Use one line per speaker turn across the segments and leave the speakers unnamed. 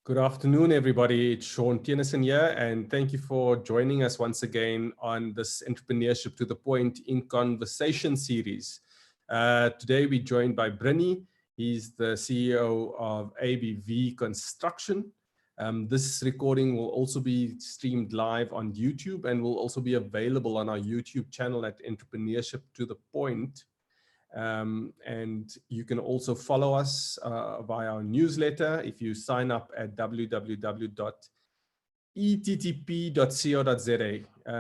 Good afternoon, everybody. It's Sean Tienison here, and thank you for joining us once again on this Entrepreneurship to the Point in Conversation series. Today, we're joined by Brinny. He's the CEO of ABV Construction. This recording will also be streamed live on YouTube and will also be available on our YouTube channel at Entrepreneurship to the Point. And you can also follow us via our newsletter if you sign up at www.ettp.co.za.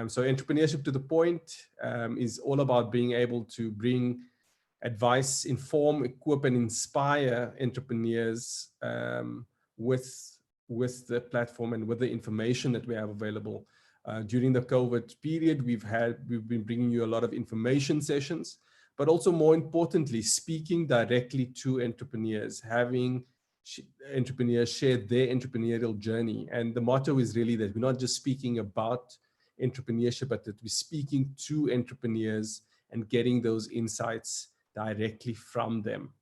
So Entrepreneurship to the Point is all about being able to bring advice, inform, equip, and inspire entrepreneurs with the platform and with the information that we have available. During the COVID period, we've been bringing you a lot of information sessions, but also more importantly, speaking directly to entrepreneurs, having entrepreneurs share their entrepreneurial journey. And the motto is really that we're not just speaking about entrepreneurship, but that we're speaking to entrepreneurs and getting those insights directly from them.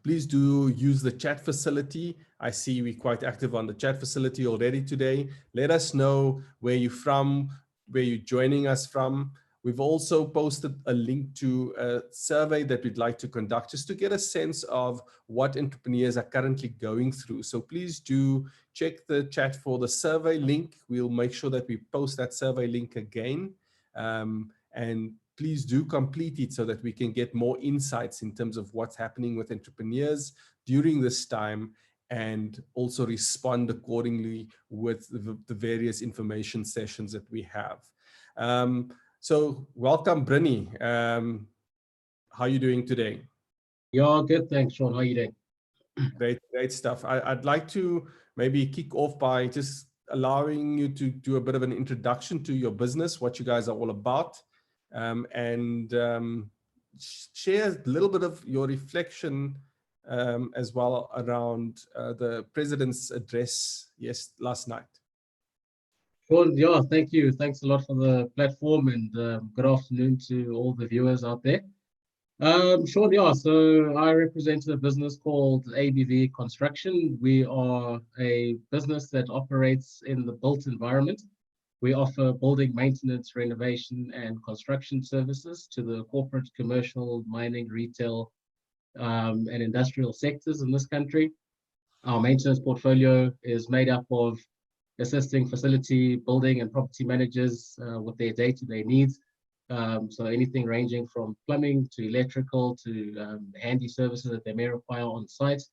Please do use the chat facility. I see we're quite active on the chat facility already today. Let us know where you're from, where you're joining us from. We've also posted a link to a survey that we'd like to conduct just to get a sense of what entrepreneurs are currently going through. So please do check the chat for the survey link. We'll make sure that we post that survey link again. And please do complete it so that we can get more insights in terms of what's happening with entrepreneurs during this time and also respond accordingly with the various information sessions that we have. So welcome, Brinny. How are you doing today?
Yeah, good. Thanks, Sean. How are you doing?
Great stuff. I'd like to maybe kick off by just allowing you to do a bit of an introduction to your business, what you guys are all about, and share a little bit of your reflection as well around the President's address last night.
Sean, yeah, thank you. Thanks a lot for the platform, and good afternoon to all the viewers out there. Sean, yeah, so I represent a business called ABV Construction. We are a business that operates in the built environment. We offer building maintenance, renovation, and construction services to the corporate, commercial, mining, retail, and industrial sectors in this country. Our maintenance portfolio is made up of assisting facility, building, and property managers with their day-to-day needs. So anything ranging from plumbing to electrical to handy services that they may require on site.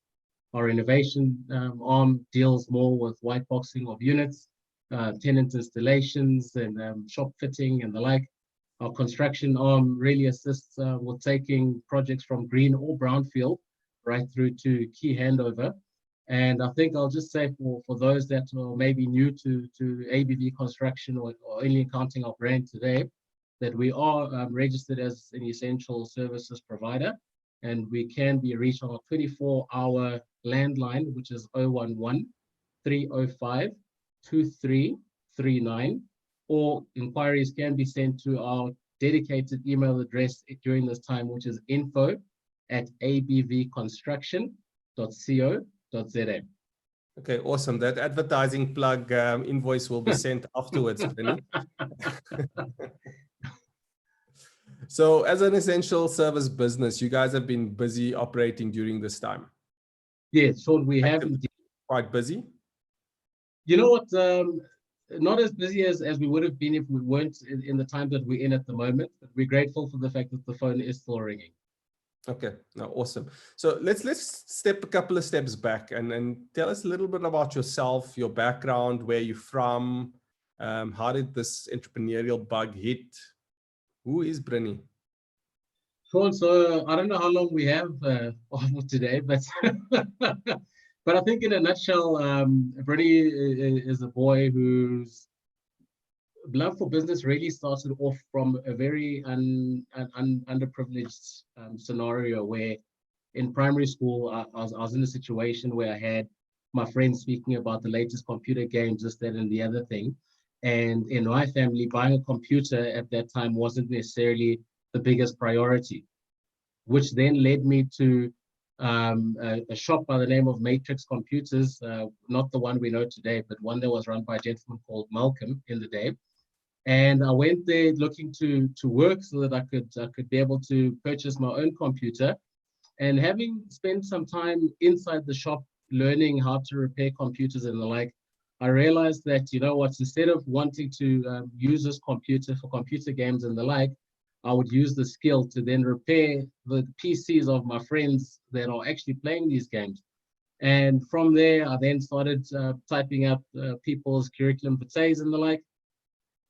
Our renovation arm deals more with white boxing of units, tenant installations, and shop fitting and the like. Our construction arm really assists with taking projects from green or brownfield right through to key handover. And I think I'll just say for those that are maybe new to ABV Construction or only encountering our brand today, that we are registered as an essential services provider, and we can be reached on a 24-hour landline, which is 011-305-2339, or inquiries can be sent to our dedicated email address during this time, which is info@abvconstruction.co.za.
Okay, awesome. That advertising plug invoice will be sent afterwards, Brinny. So as an essential service business, you guys have been busy operating during this time.
Yes, so we have indeed.
Quite busy?
You know what? Not as busy as we would have been if we weren't in the time that we're in at the moment, but we're grateful for the fact that the phone is still ringing.
Okay, no, awesome. So let's step a couple of steps back and tell us a little bit about yourself, your background, where you're from, how did this entrepreneurial bug hit? Who is Brinny?
Sean, so I don't know how long we have for today, but but I think in a nutshell, Brinny is a boy whose love for business really started off from a very underprivileged scenario where in primary school, I was in a situation where I had my friends speaking about the latest computer games, this, that, and the other thing. And in my family, buying a computer at that time wasn't necessarily the biggest priority, which then led me to a shop by the name of Matrix Computers, not the one we know today, but one that was run by a gentleman called Malcolm in the day. And I went there looking to work so that I could be able to purchase my own computer. And having spent some time inside the shop learning how to repair computers and the like, I realized that, you know what, instead of wanting to use this computer for computer games and the like, I would use the skill to then repair the PCs of my friends that are actually playing these games. And from there, I then started typing up people's curriculum vitae and the like.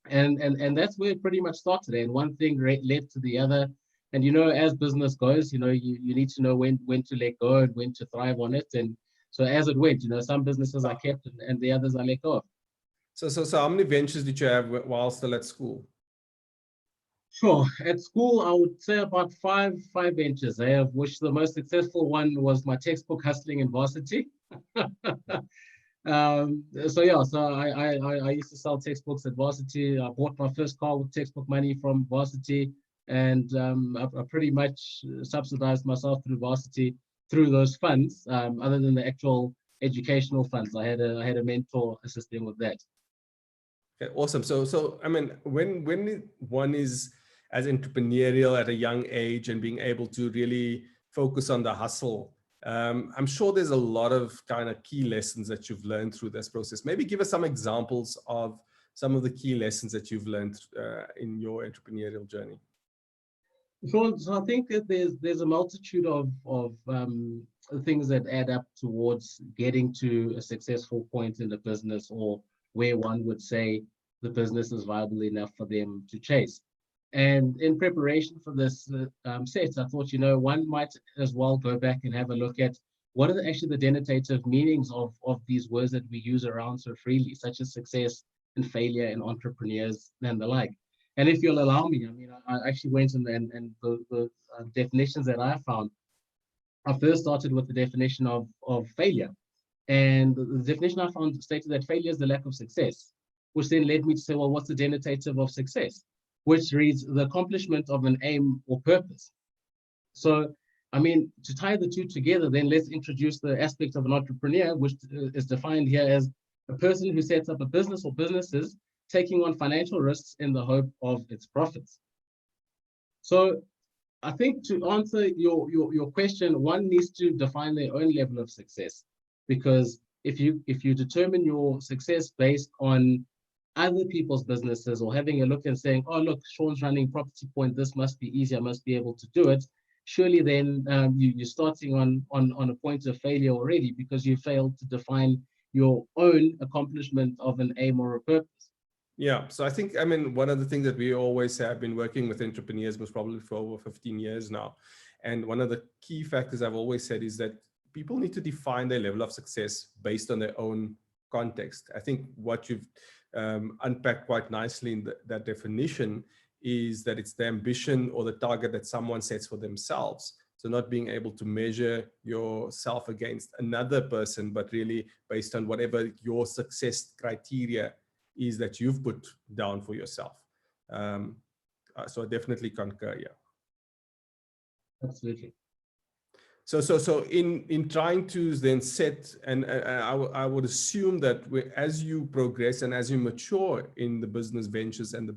And that's where it pretty much started. And one thing led to the other. And, you know, as business goes, you know, you need to know when to let go and when to thrive on it. And so as it went, you know, some businesses I kept and the others I let go of.
So how many ventures did you have while still at school?
Sure. At school, I would say about five ventures, of which the most successful one was my textbook hustling in varsity. I used to sell textbooks at varsity. I bought my first car with textbook money from varsity, and I pretty much subsidized myself through varsity through those funds. Other than the actual educational funds, I had a mentor assisting with that.
Okay, awesome. So I mean, when one is as entrepreneurial at a young age and being able to really focus on the hustle, I'm sure there's a lot of kind of key lessons that you've learned through this process. Maybe give us some examples of some of the key lessons that you've learned in your entrepreneurial journey.
So I think that there's a multitude of things that add up towards getting to a successful point in the business, or where one would say the business is viable enough for them to chase. And in preparation for this set, I thought, you know, one might as well go back and have a look at what are actually the denotative meanings of these words that we use around so freely, such as success and failure and entrepreneurs and the like. And if you'll allow me, I mean, I actually went and the definitions that I found, I first started with the definition of failure. And the definition I found stated that failure is the lack of success, which then led me to say, well, what's the denotative of success? Which reads the accomplishment of an aim or purpose. So, I mean, to tie the two together, then let's introduce the aspect of an entrepreneur, which is defined here as a person who sets up a business or businesses taking on financial risks in the hope of its profits. So I think to answer your question, one needs to define their own level of success, because if you determine your success based on other people's businesses, or having a look and saying, oh, look, Sean's running Property Point, this must be easy, I must be able to do it, surely then you're starting on a point of failure already, because you failed to define your own accomplishment of an aim or a purpose.
Yeah, so I think, I mean, one of the things that we always have been working with entrepreneurs most probably for over 15 years now. And one of the key factors I've always said is that people need to define their level of success based on their own context. I think what you've unpacked quite nicely in that definition is that it's the ambition or the target that someone sets for themselves. So not being able to measure yourself against another person, but really based on whatever your success criteria is that you've put down for yourself. So I definitely concur, yeah.
Absolutely.
So in trying to then set, and I would assume that as you progress and as you mature in the business ventures and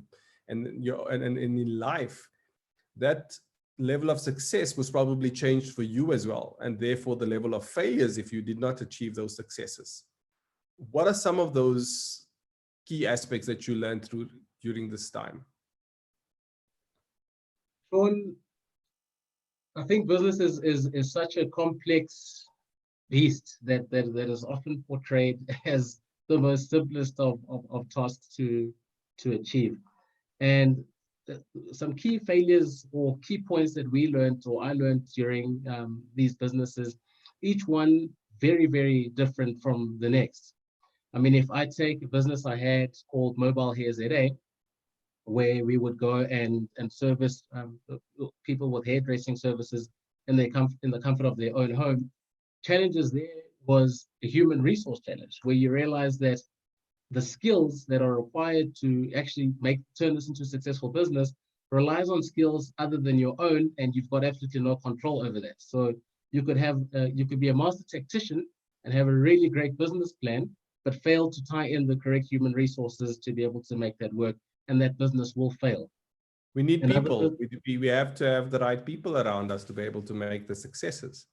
in life, that level of success was probably changed for you as well, and therefore the level of failures if you did not achieve those successes. What are some of those key aspects that you learned during this time?
Sean, I think business is such a complex beast that is often portrayed as the most simplest of tasks to achieve. And some key failures or key points that we learned, or I learned during these businesses, each one very, very different from the next. I mean, if I take a business I had called Mobile Hair ZA, where we would go and service people with hairdressing services in the comfort of their own home. Challenges there was a human resource challenge, where you realize that the skills that are required to actually turn this into a successful business relies on skills other than your own, and you've got absolutely no control over that. So you could be a master tactician and have a really great business plan, but fail to tie in the correct human resources to be able to make that work, and that business will fail.
We need
Another
people. We have to have the right people around us to be able to make the successes.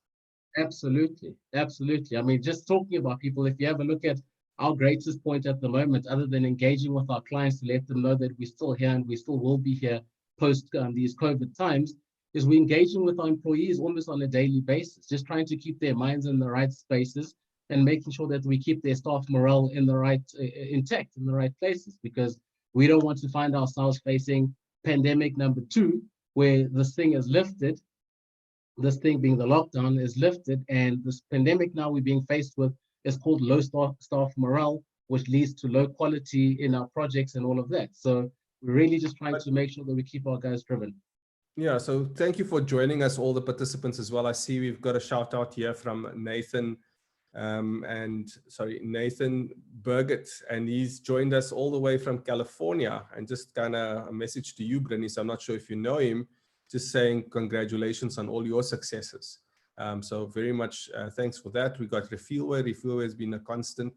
Absolutely, absolutely. I mean, just talking about people, if you have a look at our greatest point at the moment, other than engaging with our clients to let them know that we're still here and we still will be here post these COVID times, is we're engaging with our employees almost on a daily basis, just trying to keep their minds in the right spaces and making sure that we keep their staff morale in the right, intact in the right places, because we don't want to find ourselves facing pandemic number 2, where this thing is lifted, this thing being the lockdown is lifted, and this pandemic now we're being faced with is called low staff morale, which leads to low quality in our projects and all of that. So we're really just trying to make sure that we keep our guys driven.
Yeah, so thank you for joining us, all the participants as well. I see we've got a shout out here from Nathan Nathan Burgett, and he's joined us all the way from California. And just kind of a message to you, Brinny, so I'm not sure if you know him, just saying congratulations on all your successes. So very much thanks for that. We got Refuelware. Refuelware has been a constant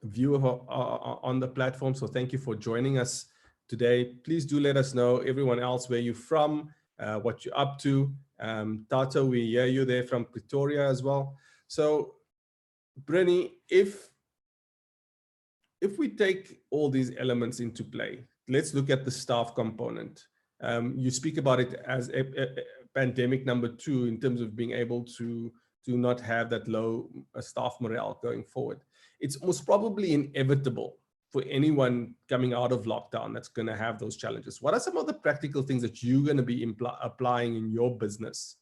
viewer on the platform. So thank you for joining us today. Please do let us know, everyone else, where you're from, what you're up to. Tato, we hear you there from Pretoria as well. So Brinny, if we take all these elements into play, let's look at the staff component. You speak about it as a pandemic number 2 in terms of being able to not have that low staff morale going forward. It's most probably inevitable for anyone coming out of lockdown that's going to have those challenges. What are some of the practical things that you're going to be applying in your business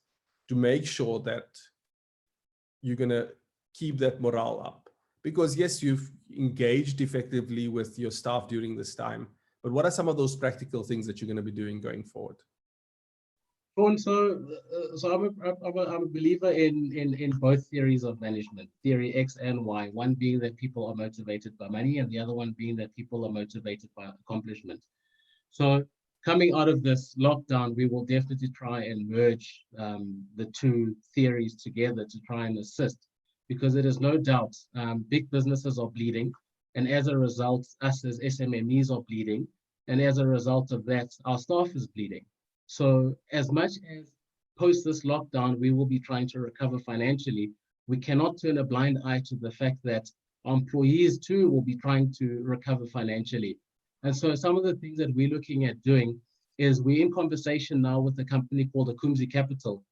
to make sure that you're going to keep that morale up? Because yes, you've engaged effectively with your staff during this time, but what are some of those practical things that you're going to be doing going forward?
So I'm a believer in both theories of management, theory X and Y, one being that people are motivated by money and the other one being that people are motivated by accomplishment. So coming out of this lockdown, we will definitely try and merge the two theories together to try and assist, because it is no doubt big businesses are bleeding, and as a result, us as SMMEs are bleeding, and as a result of that, our staff is bleeding. So as much as post this lockdown, we will be trying to recover financially, we cannot turn a blind eye to the fact that our employees too will be trying to recover financially. And so some of the things that we're looking at doing is we're in conversation now with a company called Untitled Capital,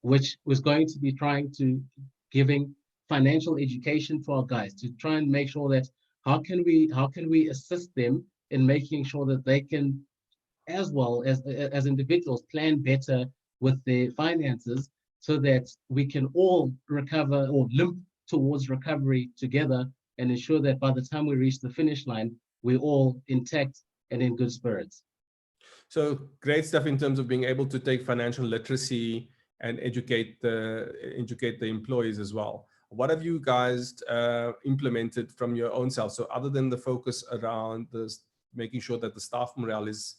which was going to be trying to giving financial education to our guys to try and make sure that how can we assist them in making sure that they can, as well as individuals, plan better with their finances so that we can all recover or limp towards recovery together and ensure that by the time we reach the finish line, we're all intact and in good spirits.
So great stuff in terms of being able to take financial literacy and educate the employees as well. What have you guys implemented from your own self? So other than the focus around this, making sure that the staff morale is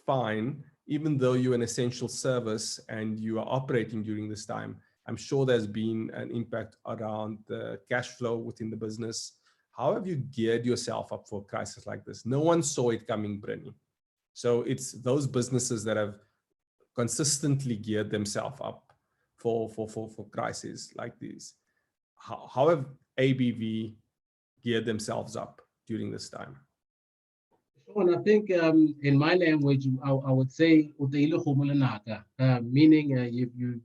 fine, even though you're an essential service and you are operating during this time, I'm sure there's been an impact around the cash flow within the business. How have you geared yourself up for a crisis like this? No one saw it coming, Brinny. So it's those businesses that have consistently geared themselves up for crises like these. How have ABV geared themselves up during this time?
And I think in my language, I would say, meaning you've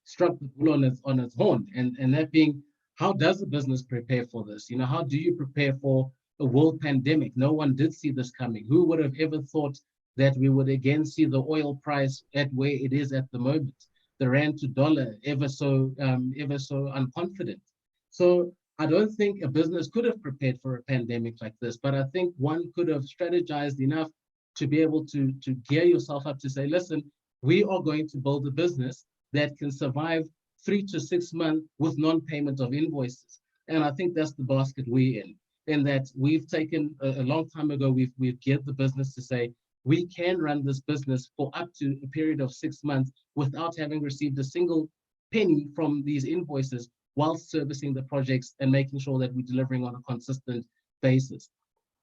struck the bull on its horn, and that being, how does a business prepare for this? You know, how do you prepare for a world pandemic? No one did see this coming. Who would have ever thought that we would again see the oil price at where it is at the moment, the rand to dollar ever so unconfident? So I don't think a business could have prepared for a pandemic like this, but I think one could have strategized enough to be able to gear yourself up to say, listen, we are going to build a business that can survive 3 to 6 months with non-payment of invoices. And I think that's the basket we're in that we've taken a long time ago, we've geared the business to say, we can run this business for up to a period of 6 months without having received a single penny from these invoices, whilst servicing the projects and making sure that we're delivering on a consistent basis.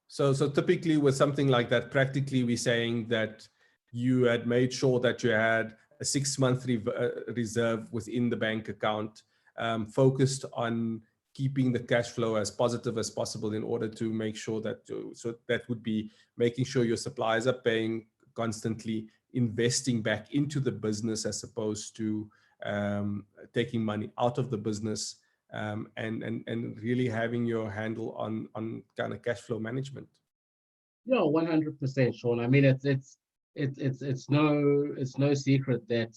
So typically with something like that, practically we're saying that you had made sure that you had a 6-month reserve within the bank account, focused on keeping the cash flow as positive as possible in order to make sure that, so that would be making sure your suppliers are paying constantly, investing back into the business as opposed to taking money out of the business, and really having your handle on kind of cash flow management.
Yeah, 100%, Sean. I mean, it's no secret that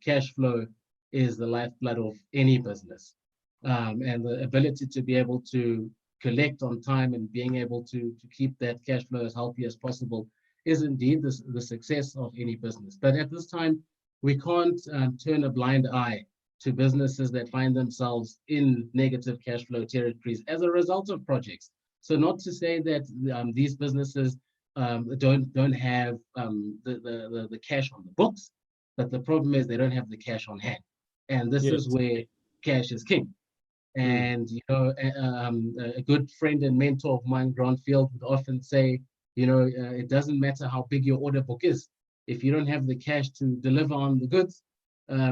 cash flow is the lifeblood of any business, and the ability to be able to collect on time and being able to keep that cash flow as healthy as possible is indeed the success of any business. But at this time, we can't turn a blind eye to businesses that find themselves in negative cash flow territories as a result of projects. So not to say that these businesses don't have the cash on the books, but the problem is they don't have the cash on hand. And this is where cash is king. And, you know, a good friend and mentor of mine, Grant Field, would often say, you know, it doesn't matter how big your order book is. If you don't have the cash to deliver on the goods,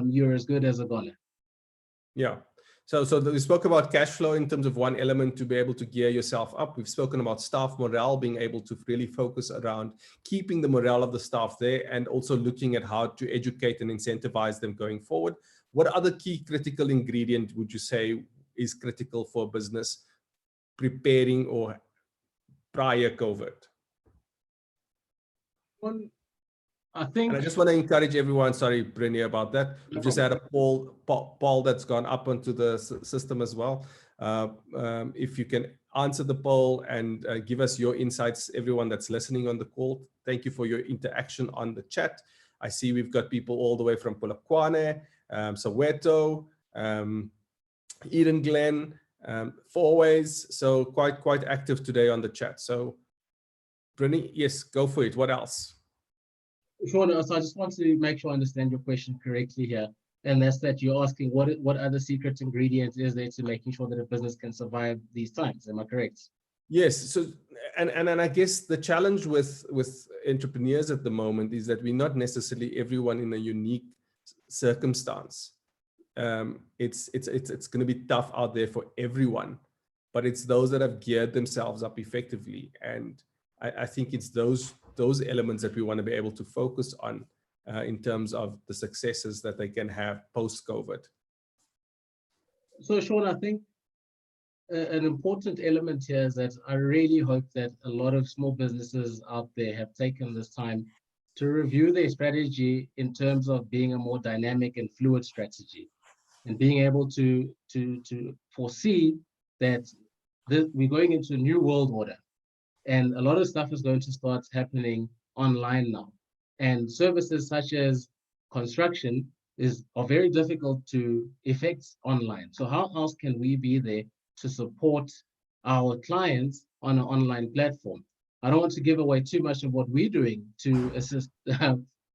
you're as good as a goner.
Yeah. So we spoke about cash flow in terms of one element to be able to gear yourself up. We've spoken about staff morale, being able to really focus around keeping the morale of the staff there, and also looking at how to educate and incentivize them going forward. What other key critical ingredient would you say is critical for business preparing or prior COVID?
I think,
and I just want to encourage everyone, sorry, Brenia, about that. We've just had a poll that's gone up onto the system as well. If you can answer the poll and give us your insights, everyone that's listening on the call, thank you for your interaction on the chat. I see we've got people all the way from Polokwane, Soweto, Eden Glen, Fourways. So quite active today on the chat. So Brenia, yes, go for it. What else?
Sean, so I just want to make sure I understand your question correctly here. And that's that you're asking what other secret ingredient is there to making sure that a business can survive these times. Am I correct?
Yes. So, and I guess the challenge with entrepreneurs at the moment is that we're not necessarily everyone in a unique circumstance. It's going to be tough out there for everyone, but it's those that have geared themselves up effectively. And I think it's those elements that we want to be able to focus on in terms of the successes that they can have post-COVID.
So Sean, I think an important element here is that I really hope that a lot of small businesses out there have taken this time to review their strategy in terms of being a more dynamic and fluid strategy, and being able to foresee that we're going into a new world order. And a lot of stuff is going to start happening online now. And services such as construction are very difficult to effect online. So how else can we be there to support our clients on an online platform? I don't want to give away too much of what we're doing to assist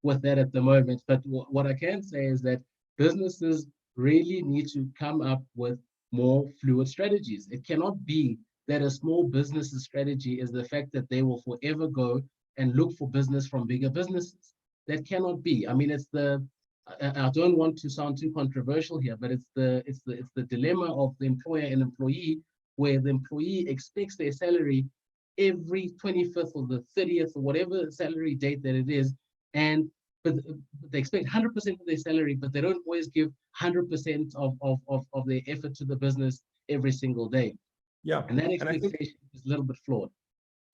with that at the moment. But what I can say is that businesses really need to come up with more fluid strategies. It cannot be that a small business's strategy is the fact that they will forever go and look for business from bigger businesses. That cannot be. I mean, I don't want to sound too controversial here, but it's the dilemma of the employer and employee, where the employee expects their salary every 25th or the 30th or whatever salary date that it is, but they expect 100% of their salary, but they don't always give 100% of their effort to the business every single day.
Yeah,
and that expectation is a little bit flawed.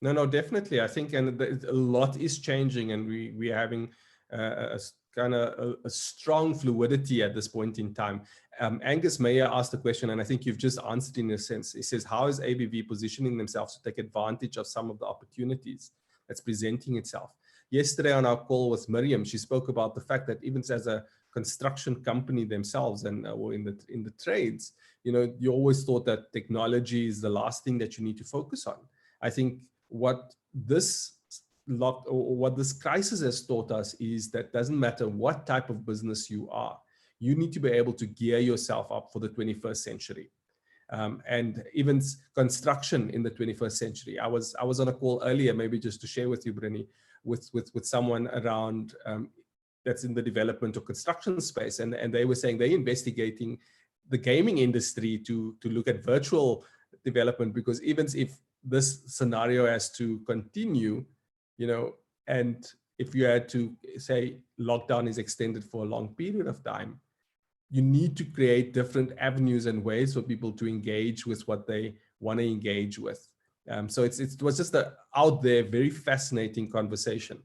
No, definitely. I think, and a lot is changing, and we're having a kind of a strong fluidity at this point in time. Angus Mayer asked a question, and I think you've just answered in a sense. He says, how is ABV positioning themselves to take advantage of some of the opportunities that's presenting itself? Yesterday on our call with Miriam, she spoke about the fact that even as a construction company themselves and or in the trades, you know, you always thought that technology is the last thing that you need to focus on. I think what this or what this crisis has taught us is that doesn't matter what type of business you are, you need to be able to gear yourself up for the 21st century. And even construction in the 21st century. I was on a call earlier, maybe just to share with you, Brenny, with someone around that's in the development or construction space, and they were saying they're investigating the gaming industry to look at virtual development, because even if this scenario has to continue, you know, and if you had to say lockdown is extended for a long period of time, you need to create different avenues and ways for people to engage with what they want to engage with. So it was just a out there, very fascinating conversation.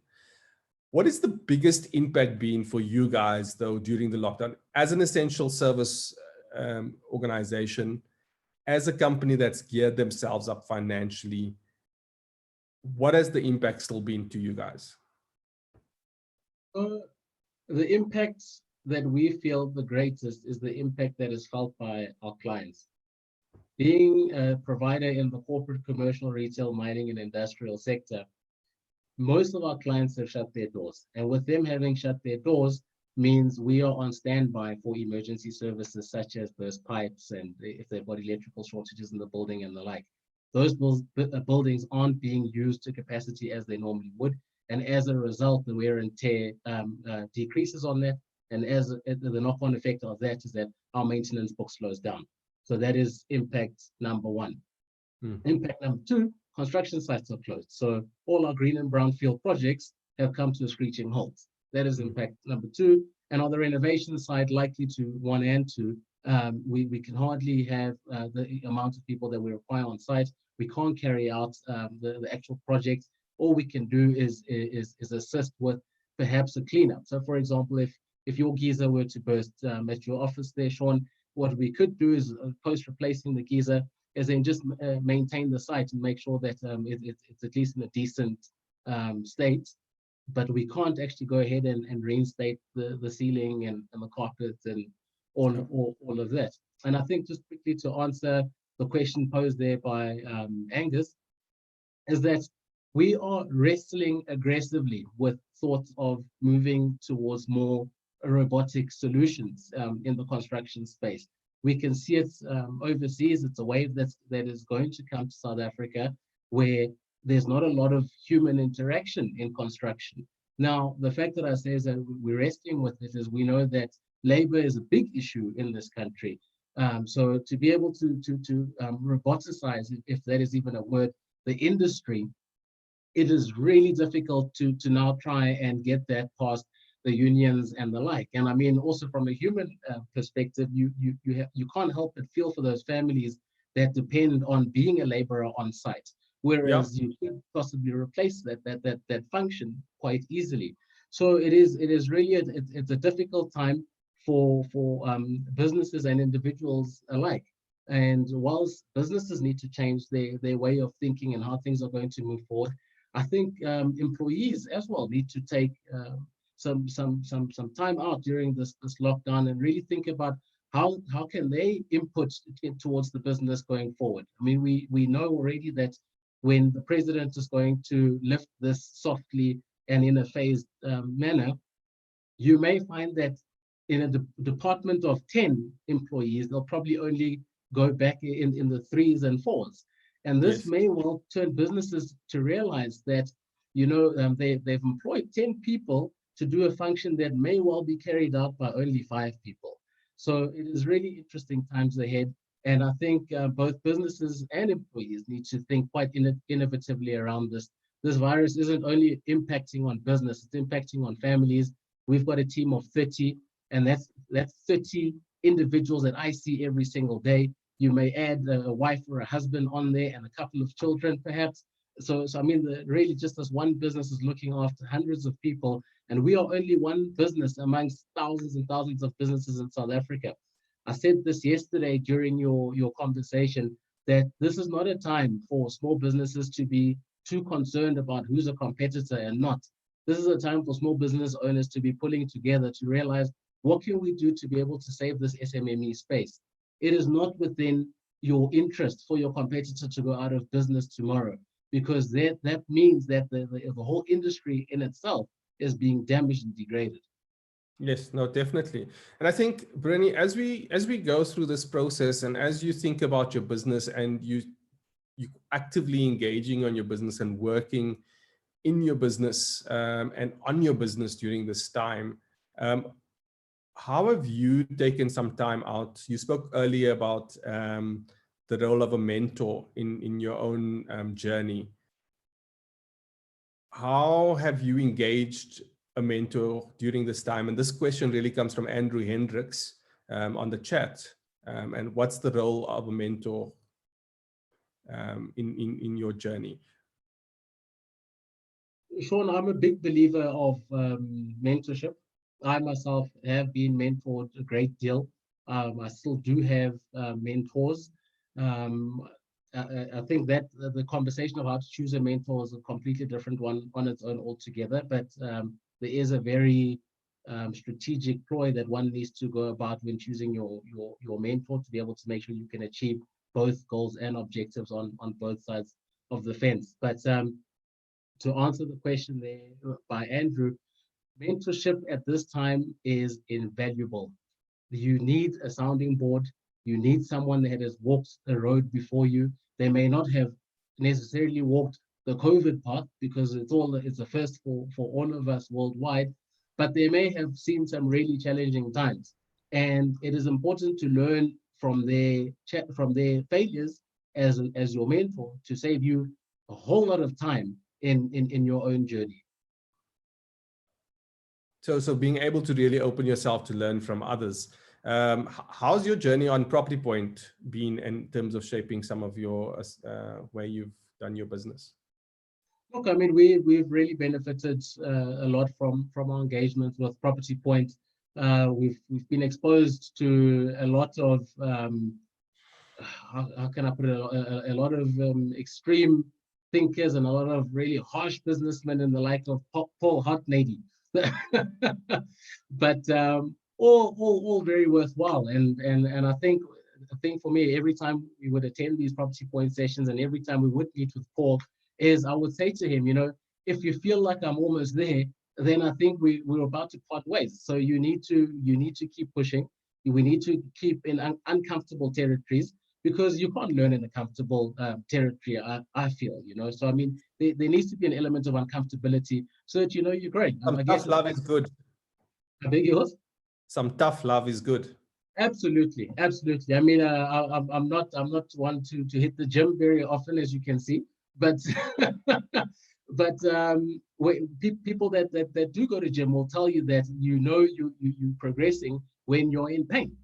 What is the biggest impact been for you guys, though, during the lockdown as an essential service organization, as a company that's geared themselves up financially? What has the impact still been to you guys?
The impact that we feel the greatest is the impact that is felt by our clients. Being a provider in the corporate, commercial, retail, mining, and industrial sector, most of our clients have shut their doors. And with them having shut their doors means we are on standby for emergency services such as burst pipes, and if they've got electrical shortages in the building and the like. Those buildings aren't being used to capacity as they normally would. And as a result, the wear and tear decreases on that. And as the knock-on effect of that is that our maintenance book slows down. So that is impact number one. Impact number two, construction sites are closed. So all our green and brownfield projects have come to a screeching halt. That is impact number two. And on the renovation side, likely to 1 and 2, we can hardly have the amount of people that we require on site. We can't carry out the actual projects. All we can do is assist with perhaps a cleanup. So for example, if your geyser were to burst at your office there, Sean, what we could do is post replacing the geyser, is then just maintain the site and make sure that it's at least in a decent state. But we can't actually go ahead and reinstate the ceiling and the carpets and all of that. And I think just quickly to answer the question posed there by Angus, is that we are wrestling aggressively with thoughts of moving towards more robotic solutions in the construction space. We can see it overseas. It's a wave that is going to come to South Africa, where there's not a lot of human interaction in construction. Now, the fact that I say is that we're wrestling with it is we know that labor is a big issue in this country. So to be able to roboticize, if that is even a word, the industry, it is really difficult to now try and get that past the unions and the like. And I mean, also from a human perspective, you can't help but feel for those families that depend on being a laborer on site, whereas you could possibly replace that function quite easily. So it is really it's a difficult time for businesses and individuals alike. And whilst businesses need to change their way of thinking and how things are going to move forward, I think employees as well need to take some time out during this lockdown and really think about how can they input towards the business going forward. I mean, we know already that when the president is going to lift this softly and in a phased manner, you may find that in a department of 10 employees, they'll probably only go back in the 3s and 4s. And this may well turn businesses to realize that, you know, they've employed 10 people to do a function that may well be carried out by only 5 people. So it is really interesting times ahead. And I think both businesses and employees need to think quite innovatively around this. This virus isn't only impacting on business, it's impacting on families. We've got a team of 30, and that's 30 individuals that I see every single day. You may add a wife or a husband on there and a couple of children, perhaps. So I mean, really just as one business is looking after hundreds of people, and we are only one business amongst thousands and thousands of businesses in South Africa. I said this yesterday during your conversation, that this is not a time for small businesses to be too concerned about who's a competitor and not. This is a time for small business owners to be pulling together to realize, what can we do to be able to save this SMME space? It is not within your interest for your competitor to go out of business tomorrow. because that means that the whole industry in itself is being damaged and degraded.
Yes, no, definitely. And I think, Brenny, as we go through this process and as you think about your business and you actively engaging on your business and working in your business and on your business during this time, how have you taken some time out? You spoke earlier about the role of a mentor in your own journey. How have you engaged a mentor during this time? And this question really comes from Andrew Hendricks on the chat. And what's the role of a mentor in your journey?
Sean, I'm a big believer of mentorship. I myself have been mentored a great deal. I still do have mentors. Um, I think that the conversation of how to choose a mentor is a completely different one on its own altogether. But there is a very strategic ploy that one needs to go about when choosing your mentor to be able to make sure you can achieve both goals and objectives on both sides of the fence. But to answer the question there by Andrew, mentorship at this time is invaluable. You need a sounding board. You need someone that has walked the road before you. They may not have necessarily walked the COVID path because it's a first for all of us worldwide, but they may have seen some really challenging times. And it is important to learn from their failures as your mentor to save you a whole lot of time in your own journey.
So being able to really open yourself to learn from others. How's your journey on Property Point been in terms of shaping some of your where you've done your business?
Look, I mean, we've really benefited a lot from our engagement with Property Point. We've been exposed to a lot of how can I put it, a lot of extreme thinkers and a lot of really harsh businessmen and the like of Paul Hartnady. But all very worthwhile. And I think for me, every time we would attend these Property Point sessions and every time we would meet with Paul, is I would say to him, you know, if you feel like I'm almost there, then I think we're about to part ways. So you need to keep pushing. We need to keep in uncomfortable territories, because you can't learn in a comfortable territory, I feel, you know. So, I mean, there needs to be an element of uncomfortability so that, you know, you're great.
Some tough love is good.
I beg yours?
Some tough love is good.
Absolutely, absolutely. I mean, I'm not one to hit the gym very often, as you can see, but but people that do go to gym will tell you that, you know, you're progressing when you're in pain,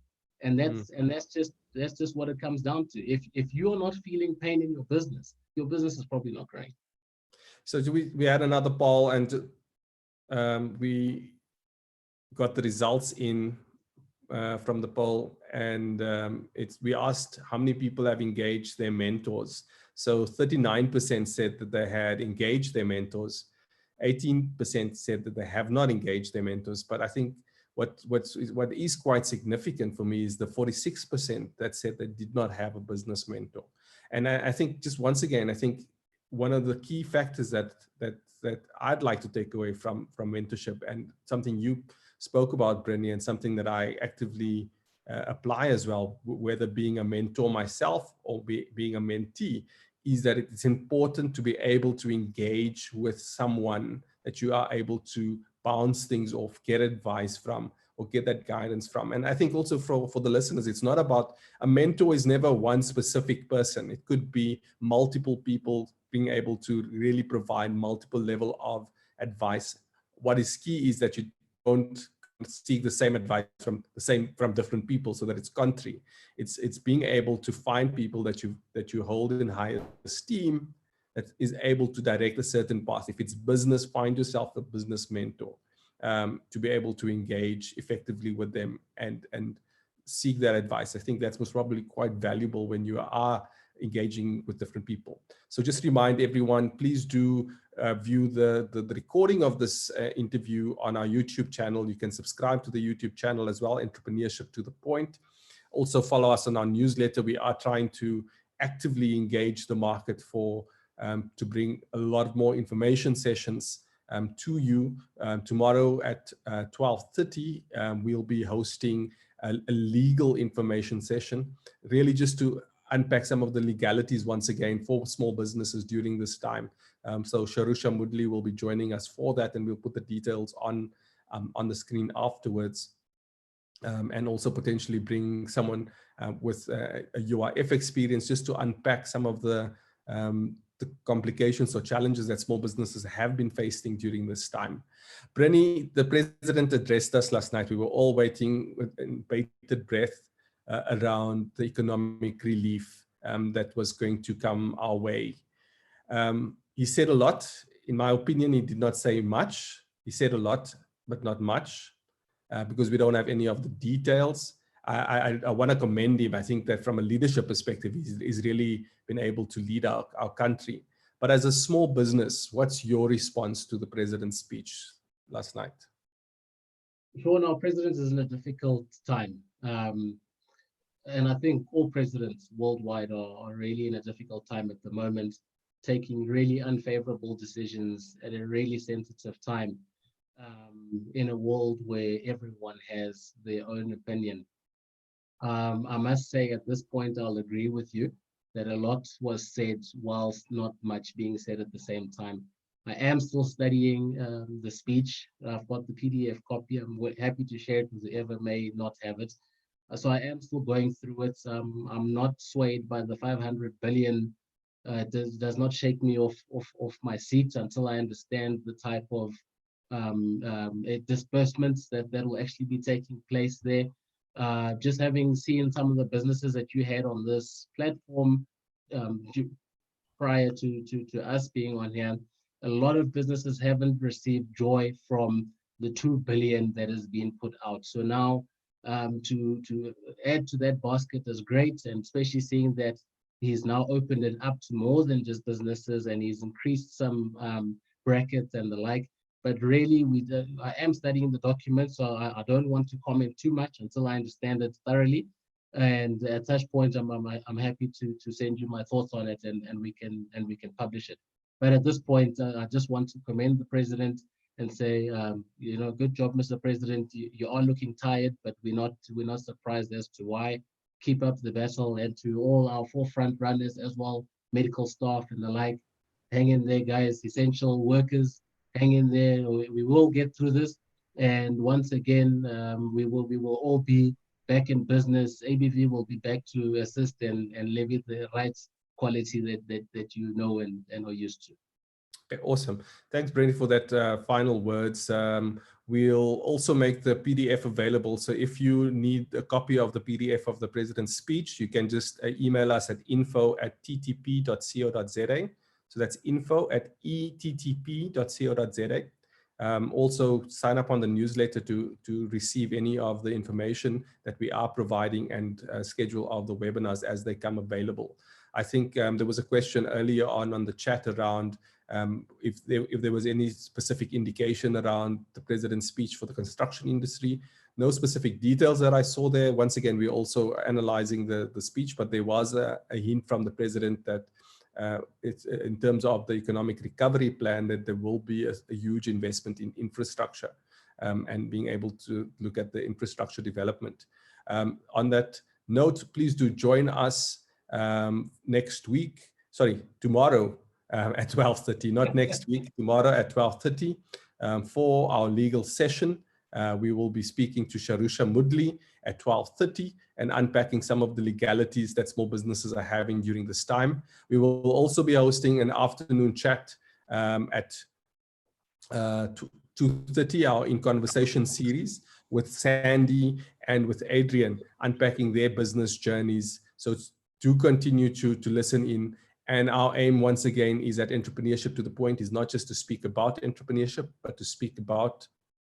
and that's just what it comes down to. If you're not feeling pain in your business is probably not great.
So we had another poll, and we got the results in from the poll, and we asked how many people have engaged their mentors. So 39% said that they had engaged their mentors, 18% said that they have not engaged their mentors. But I think what is quite significant for me is the 46% that said they did not have a business mentor. And I think, just once again, I think one of the key factors that I'd like to take away from mentorship, and something you spoke about, Brenny, and something that I actively apply as well, whether being a mentor myself or being a mentee, is that it's important to be able to engage with someone that you are able to bounce things off, get advice from, or get that guidance from. And I think also for the listeners, it's not about, a mentor is never one specific person. It could be multiple people being able to really provide multiple level of advice. What is key is that you don't seek the same advice from different people, so that it's contrary. It's being able to find people that you hold in high esteem, that is able to direct a certain path. If it's business, find yourself a business mentor, to be able to engage effectively with them and seek that advice. I think that's most probably quite valuable when you are engaging with different people. So just remind everyone, please do view the recording of this interview on our YouTube channel. You can subscribe to the YouTube channel as well, Entrepreneurship to the Point. Also follow us on our newsletter. We are trying to actively engage the market for to bring a lot more information sessions to you. Tomorrow at 12:30, we'll be hosting a legal information session, really just to unpack some of the legalities once again for small businesses during this time. So Sharusha Mudli will be joining us for that, and we'll put the details on the screen afterwards. And also potentially bring someone with a UIF experience just to unpack some of the complications or challenges that small businesses have been facing during this time. Brenny, the president addressed us last night. We were all waiting with bated breath around the economic relief that was going to come our way. He said a lot. In my opinion, he did not say much. He said a lot, but not much. Because we don't have any of the details. I want to commend him. I think that from a leadership perspective, he's really been able to lead our country. But as a small business, what's your response to the president's speech last night?
Sean, our president is in a difficult time. And I think all presidents worldwide are really in a difficult time at the moment, taking really unfavorable decisions at a really sensitive time. In a world where everyone has their own opinion. I must say at this point, I'll agree with you that a lot was said whilst not much being said at the same time. I am still studying the speech. I've got the PDF copy. I'm happy to share it with whoever may not have it. So I am still going through it. I'm not swayed by the 500 billion. Does not shake me off my seat until I understand the type of disbursements that will actually be taking place there. Just having seen some of the businesses that you had on this platform prior to us being on here, a lot of businesses haven't received joy from the 2 billion that has been put out. So now to add to that basket is great, and especially seeing that he's now opened it up to more than just businesses, and he's increased some brackets and the like. But really, I am studying the document, so I don't want to comment too much until I understand it thoroughly. And at such point, I'm happy to send you my thoughts on it, and we can publish it. But at this point, I just want to commend the president and say, good job, Mr. President. You are looking tired, but we're not surprised as to why. Keep up the battle, and to all our forefront runners as well, medical staff and the like, hang in there, guys. Essential workers, hang in there. We will get through this, and once again, we will all be back in business. ABV will be back to assist and levy the rights quality that you know and are used to.
Okay, awesome. Thanks, Brady, for that final words. We'll also make the PDF available. So if you need a copy of the PDF of the president's speech, you can just email us at info@ttp.co.za. So that's info@ettp.co.za. Also sign up on the newsletter to receive any of the information that we are providing, and schedule of the webinars as they come available. I think there was a question earlier on the chat around if there was any specific indication around the president's speech for the construction industry. No specific details that I saw there. Once again, we're also analyzing the speech, but there was a hint from the president that it's in terms of the economic recovery plan, that there will be a huge investment in infrastructure and being able to look at the infrastructure development. On that note, please do join us tomorrow at 12:30, not next week, tomorrow at 12:30 for our legal session. We will be speaking to Sharusha Mudli at 12:30 and unpacking some of the legalities that small businesses are having during this time. We will also be hosting an afternoon chat at 2:30, our In Conversation series with Sandy and with Adrian, unpacking their business journeys. So do continue to listen in. And our aim, once again, is that Entrepreneurship to the Point is not just to speak about entrepreneurship, but to speak about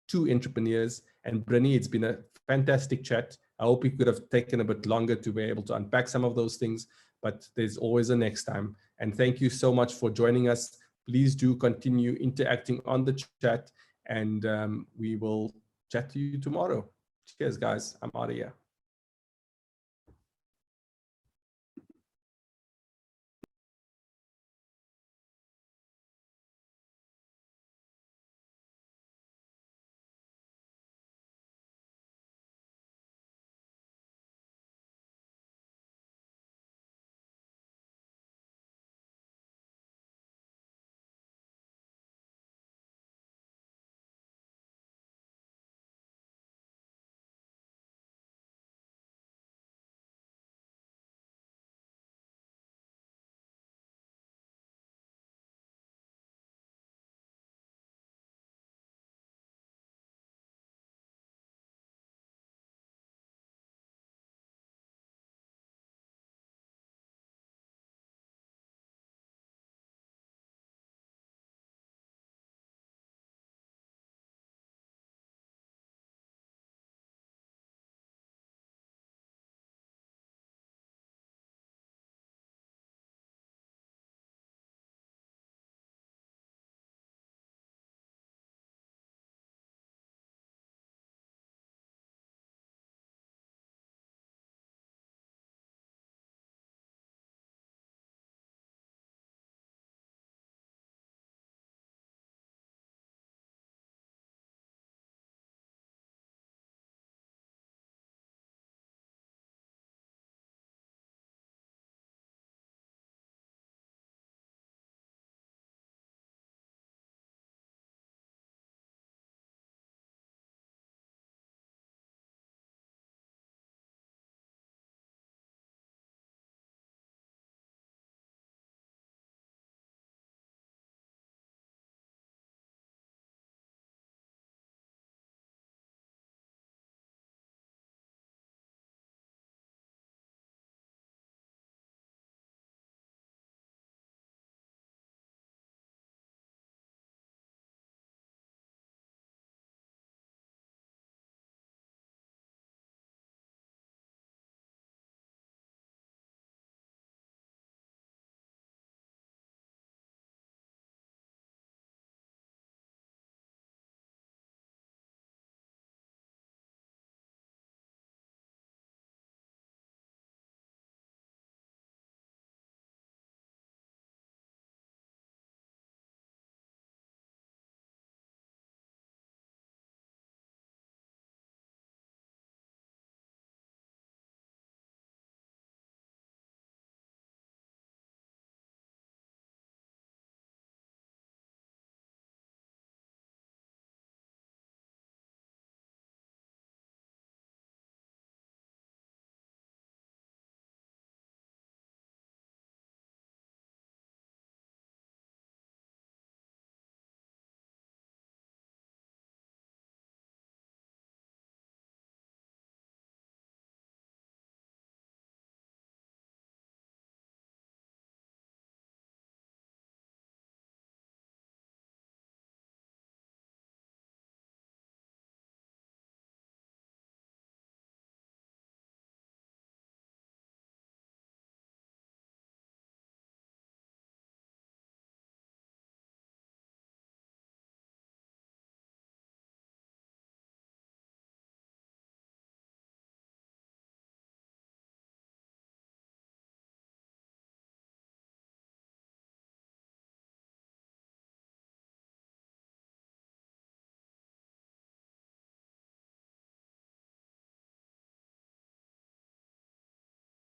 to entrepreneurs. And Brenny, it's been a fantastic chat. I hope we could have taken a bit longer to be able to unpack some of those things, but there's always a next time. And thank you so much for joining us. Please do continue interacting on the chat, and we will chat to you tomorrow. Cheers, guys. I'm out of here.